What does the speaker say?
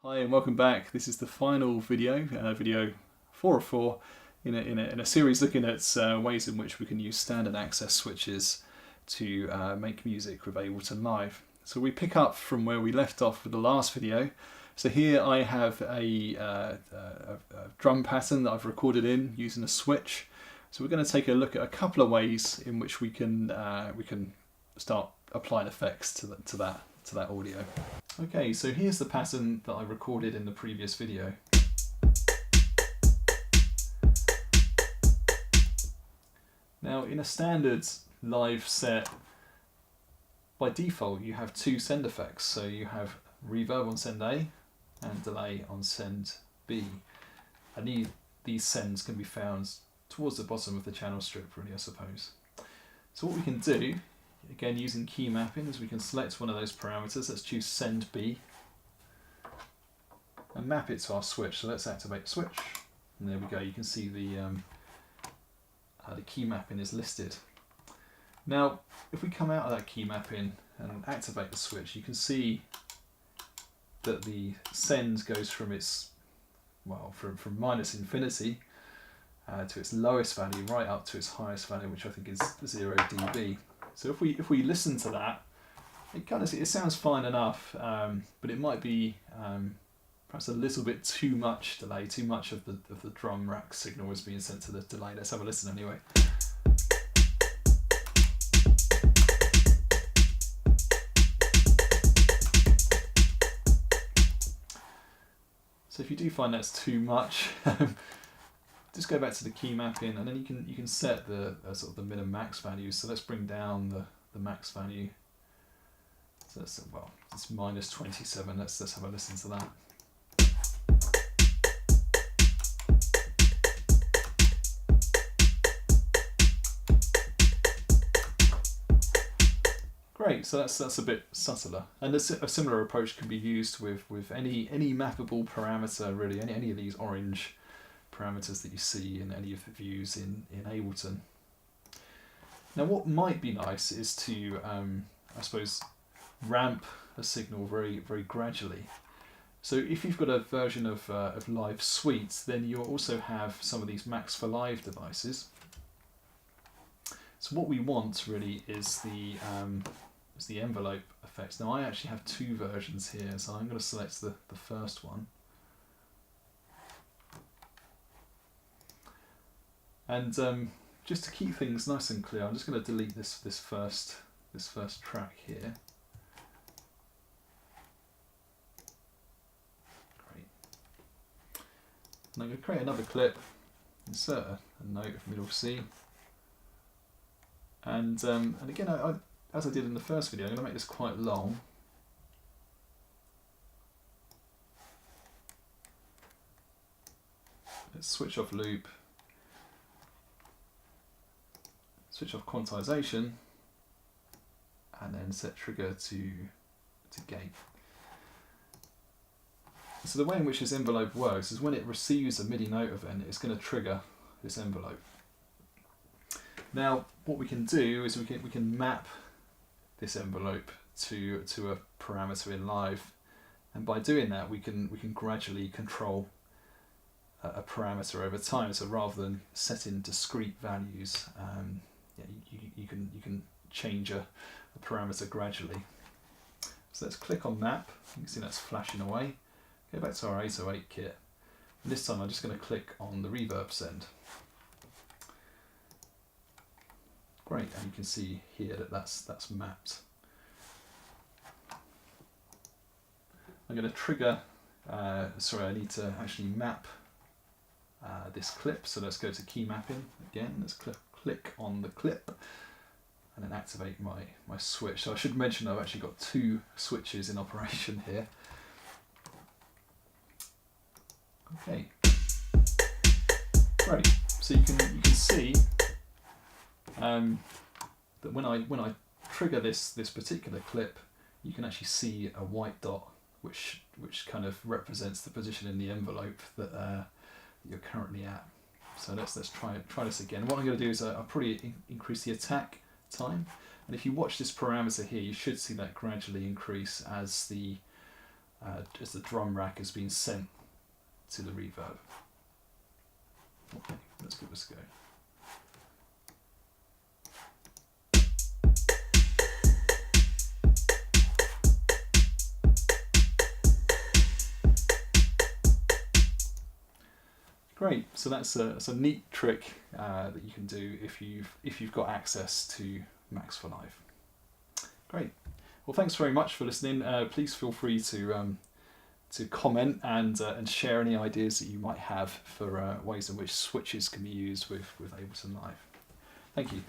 Hi and welcome back. This is the final video, video 4 of 4, in a series looking at ways in which we can use standard access switches to make music with Ableton Live. So we pick up from where we left off with the last video. So here I have a drum pattern that I've recorded in using a switch. So we're going to take a look at a couple of ways in which we can start applying effects to that audio. Okay, so here's the pattern that I recorded in the previous video. Now, in a standard live set, by default you have two send effects. So you have reverb on send A and delay on send B. And these sends can be found towards the bottom of the channel strip, really, I suppose. So what we can do, again using key mapping, is we can select one of those parameters. Let's choose send B and map it to our switch. So let's activate the switch, and there we go. You can see the key mapping is listed. Now if we come out of that key mapping and activate the switch, you can see that the send goes from its, well, from minus infinity to its lowest value right up to its highest value, which I think is 0 dB. So if we listen to that, it sounds fine enough, but it might be perhaps a little bit too much delay, too much of the drum rack signal is being sent to the delay. Let's have a listen anyway. So if you do find that's too much, just go back to the key mapping, and then you can set the sort of the min and max values. So let's bring down the max value. So that's, well, it's minus 27. Let's have a listen to that. Great. So that's a bit subtler, and a similar approach can be used with any mappable parameter, really, any of these orange parameters that you see in any of the views in Ableton. Now what might be nice is to, I suppose, ramp a signal very gradually. So if you've got a version of Live Suite, then you'll also have some of these Max for Live devices. So what we want really is the envelope effects. Now I actually have two versions here, so I'm going to select the first one. And just to keep things nice and clear, I'm just going to delete this first track here. Great. And I'm going to create another clip, insert a note of middle C, and again, as I did in the first video, I'm going to make this quite long. Let's switch off loop. Switch off quantization, and then set trigger to gate. So the way in which this envelope works is when it receives a MIDI note event, it's going to trigger this envelope. Now what we can do is we can map this envelope to a parameter in Live, and by doing that we can gradually control a parameter over time. So rather than setting discrete values, you can change a parameter gradually. So let's click on map. You can see that's flashing away. Go back to our 808 kit. And this time I'm just going to click on the reverb send. Great, and you can see here that that's mapped. I'm going to trigger, sorry, I need to actually map this clip. So let's go to key mapping again. Let's click on the clip and then activate my switch. So I should mention I've actually got two switches in operation here. Okay, great. So you can see that when I trigger this particular clip, you can actually see a white dot which kind of represents the position in the envelope that you're currently at. So let's try this again. What I'm going to do is I'll probably increase the attack time, and if you watch this parameter here, you should see that gradually increase as the as the drum rack has been sent to the reverb. Okay, let's give this a go. Great, so that's a neat trick that you can do if you've got access to Max for Live. Great. Well, thanks very much for listening. Please feel free to comment and share any ideas that you might have for ways in which switches can be used with Ableton Live. Thank you.